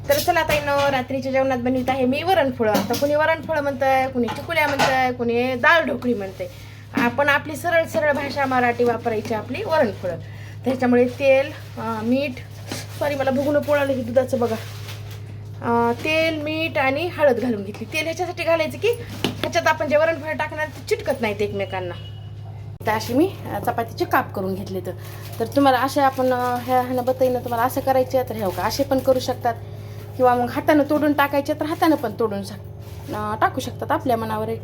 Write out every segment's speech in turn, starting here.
तर चला आता रात्रीच्या जेवणात बनवित आहे मी वरणफळं. आता कुणी वरणफळं म्हणतंय, कुणी चिकुल्या म्हणतंय, कुणी डाळ ढोकळी म्हणते. आपण आपली सरळ सरळ भाषा मराठी वापरायची आपली वरणफळं. त्याच्यामुळे तेल, मीठ, सॉरी मला बघून पोळालं की दुधाचं बघा, तेल, मीठ आणि हळद घालून घेतली. तेल ह्याच्यासाठी घालायचं की ह्याच्यात आपण जे वरणफळं टाकणार ते चिटकत नाहीत एकमेकांना. तर अशी मी चपातीचे काप करून घेतले. तर तुम्हाला असे आपण ह्यानं बतईनं तुम्हाला असं करायचे तर हे का असे पण करू शकतात, किंवा मग हातानं तोडून टाकायचे तर हातानं पण तोडून टाकू शकतात, आपल्या मनावर आहे.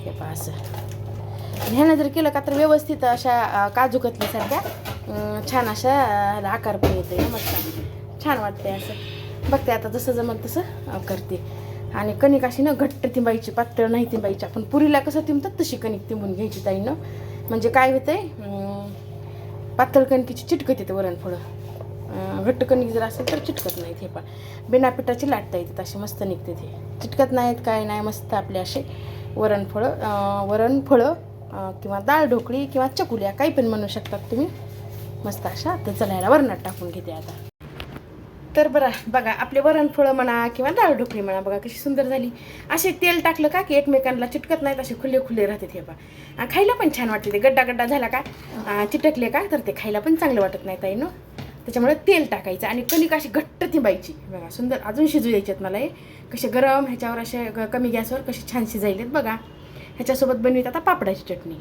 हे पहा असं ह्यानं जर केलं का तर व्यवस्थित अशा काजू कतलीसारख्या छान अशा आकार पण येते, मस्त छान वाटते. असं बघते आता जसं जमत तसं करते. आणि कणिक अशी ना घट्ट तिंबायची, पातळ नाही तिंबायची. आपण पुरीला कसं तिंबतात तशी कणिक तिंबून घ्यायची ताईनं. म्हणजे काय होतंय, पातळ कणकीची चिटकत येते वरणफळं. घट्ट कणिक जर असेल तर चिटकत नाहीत. हे पण बिना पिठाची लाटता येतात, असे मस्त निघते ते, चिटकत नाहीत काय नाही. मस्त आपले असे वरणफळं किंवा डाळ ढोकळी किंवा चकुल्या काही पण म्हणू शकतात तुम्ही, मस्त अशा. तर चला ह्याला वरणात टाकून घेते आता. तर बघा आपले वरणफळं म्हणा किंवा डाळ ढोकळी म्हणा, बघा कशी सुंदर झाली. असे तेल टाकलं का की एकमेकांना चिटकत नाहीत, असे खुले खुले राहतात. हे बघा खायला पण छान वाटते. ते गड्डा गड्डा झाला का चिटकले का तर ते खायला पण चांगलं वाटत नाही ताईनो. त्याच्यामुळे तेल टाकायचं आणि कणिक अशी घट्ट तिंबायची. बघा सुंदर अजून शिजू द्यायच्यात मला हे. कसे गरम ह्याच्यावर असे कमी गॅसवर कसे छान शिजायलेत बघा. ह्याच्यासोबत बनवीत आता पापडाची चटणी.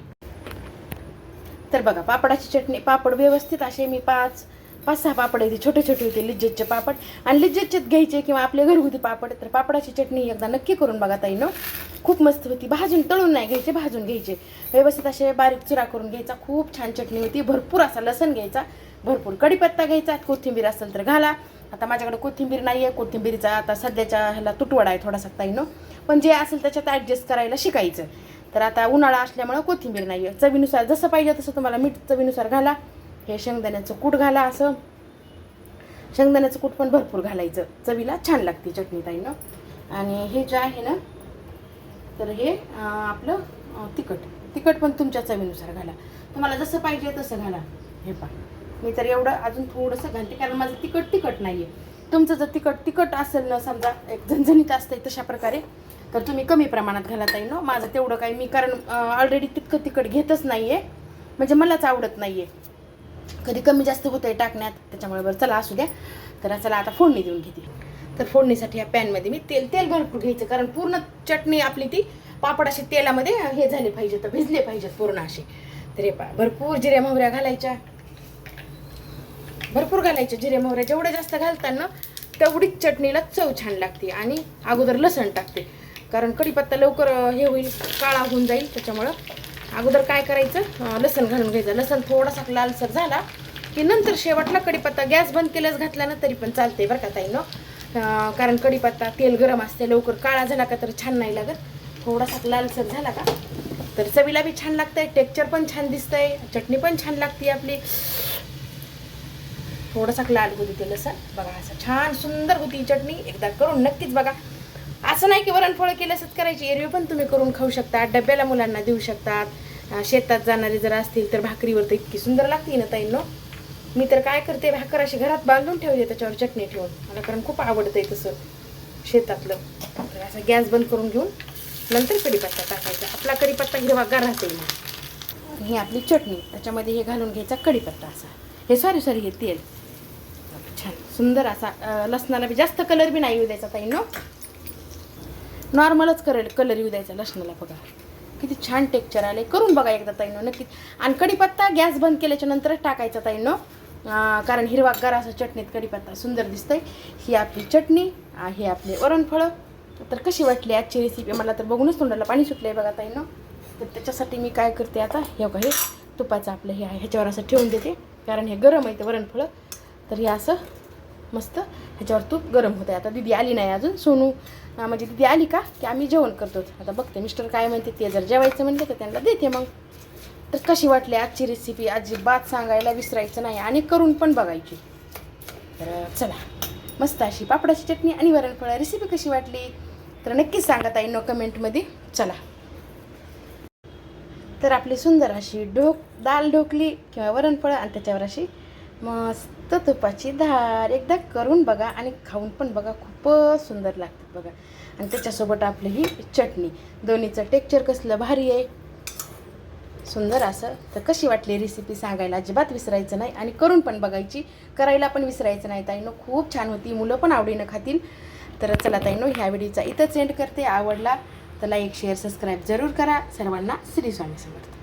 तर बघा पापडाची चटणी, पापड व्यवस्थित असे मी 5-6 पापड येते, छोटे छोटे होते लिज्जतचे पापड. आणि लिज्जतचेच घ्यायचे किंवा आपले घरगुती पापड. तर पापडाची चटणी एकदा नक्की करून बघा ताईनो, खूप मस्त होती. भाजून तळून नाही घ्यायचे, भाजून घ्यायचे. व्यवस्थित असे बारीक चुरा करून घ्यायचा, खूप छान चटणी होती. भरपूर असा लसण घ्यायचा, भरपूर कढीपत्ता घ्यायचा, कोथिंबीर असेल तर घाला. आता माझ्याकडे कोथिंबीर नाही आहे, कोथिंबीरीचा आता सध्याच्या ह्याला तुटवडा आहे थोडासा ताईनो, पण जे असेल त्याच्यात ॲडजस्ट करायला शिकायचं. तर आता उन्हाळा असल्यामुळं कोथिंबीर नाही आहे. चवीनुसार जसं पाहिजे तसं तुम्हाला मीठ चवीनुसार घाला. हे शेंगदाण्याचं कूट घाला, असं शेंगदाण्याचं कूट पण भरपूर घालायचं, चवीला छान लागते चटणी ताईनं. आणि हे जे आहे ना तर हे आपलं तिखट पण तुमच्या चवीनुसार घाला, तुम्हाला जसं पाहिजे तसं घाला. हे पहा मी तर एवढं अजून थोडंसं घालते, कारण माझं तिखट नाही आहे. तुमचं जर तिखट असेल ना, समजा एक झणझणीत असते तशा प्रकारे, तर तुम्ही कमी प्रमाणात घाला ताईनो. माझं तेवढं काही मी कारण ऑलरेडी तितकं तिखट घेतच नाही आहे, म्हणजे मलाच आवडत नाही आहे, कधी कमी जास्त होतं आहे टाकण्यात, त्याच्यामुळे बरं चला असू द्या. तर चला आता फोडणी देऊन घेते. तर फोडणीसाठी ह्या पॅनमध्ये मी तेल भरपूर घ्यायचं, कारण पूर्ण चटणी आपली ती पापड अशी तेलामध्ये हे झाले पाहिजे, तर भिजले पाहिजेत पूर्ण असे. तर हे भरपूर जिऱ्या मोहऱ्या घालायच्या, भरपूर घालायच्या जिऱ्या मोहऱ्या. जेवढं जास्त घालताना तेवढीच चटणीला चव छान लागते. आणि अगोदर लसण टाकते, कारण कढीपत्ता लवकर हे होईल, काळा होऊन जाईल. त्याच्यामुळं अगोदर काय करायचं, लसण घालून घ्यायचं. लसण थोडासा लालसर झाला की नंतर शेवटला कढीपत्ता. गॅस बंद केल्यास घातला ना तरी पण चालते बरं का ताईनो, कारण कढीपत्ता तेल गरम असते, लवकर काळा झाला का तर छान नाही लागत. थोडासा लालसर झाला का तर चवीला बी छान लागतंय, टेक्स्चर पण छान दिसतंय, चटणी पण छान लागते आपली. थोडासा लाल होती ते लसण, बघा असं छान सुंदर होती चटणी. एकदा करून नक्कीच बघा. असं नाही की वरणफळं केलं असंच करायची, एरवी पण तुम्ही करून खाऊ शकता, डब्याला मुलांना देऊ शकतात. शेतात जाणारे जर असतील तर भाकरीवर तर इतकी सुंदर लागते ना ताईंनो. मी तर काय करते, भाकर अशी घरात बांधून ठेवते, त्याच्यावर चटणी ठेवून, मला कारण खूप आवडतंय तसं शेतातलं. तर असं गॅस बंद करून घेऊन नंतर कढीपत्ता टाकायचा. आपला कढीपत्ता हिरवागार राहते. मग ही आपली चटणी, त्याच्यामध्ये हे घालून घ्यायचा कढीपत्ता असा, हे सॉरी हे तेल छान सुंदर असा. लसणाला बी जास्त कलर बी नाही येऊ द्यायचा ताईंनो, नॉर्मलच कलर येऊ द्यायचा लसणाला. बघा किती छान टेक्स्चर आले, करून बघा एकदा ताईंनो नक्की. आणि कढीपत्ता गॅस बंद केल्याच्या नंतरच टाकायचा ताईंनो, कारण हिरवागार असं चटणीत कढीपत्ता सुंदर दिसतंय. ही आपली चटणी, हे आपले वरणफळं. तर कशी वाटली आजची रेसिपी, मला तर बघूनच तोंडाला पाणी सुटलंय बघा ताईंनो. तर त्याच्यासाठी मी काय करते आता, हे बघा हे तुपाचं आपलं हे आहे, ह्याच्यावर असं ठेवून देते, कारण हे गरम आहे ते वरणफळं. तर हे असं मस्त ह्याच्यावर तूप गरम होतं आहे. आता दीदी आली नाही अजून, सोनू म्हणजे दीदी आली का की आम्ही जेवण करतो. आता बघते मिस्टर काय म्हणते, ते जर जेवायचं म्हणले तर त्यांना देते मग. तर कशी वाटली आजची रेसिपी, अजिबात सांगायला विसरायचं नाही आणि करून पण बघायची. तर चला, मस्त अशी पापडाची चटणी आणि वरणफळं रेसिपी कशी वाटली तर नक्कीच सांगा ताईंनो कमेंटमध्ये. चला, तर आपली सुंदर अशी डाळ ढोकली किंवा वरणफळं आणि त्याच्यावर अशी मस्त मस्त तुपाची धार. एकदा करून बघा आणि खाऊन पण बघा, खूपच सुंदर लागतात बघा. आणि त्याच्यासोबत आपली ही चटणी, दोन्हीचं टेक्स्चर कसलं भारी आहे, सुंदर असं. तर कशी वाटली रेसिपी सांगायला अजिबात विसरायचं नाही आणि करून पण बघायची, करायला पण विसरायचं नाही ताईनो. खूप छान होती, मुलं पण आवडीनं खातील. तर चला ताईनो, ह्या व्हिडिओचा इथंच एंड करते. आवडला तर लाईक शेअर सबस्क्राईब जरूर करा. सर्वांना श्री स्वामी समर्थ.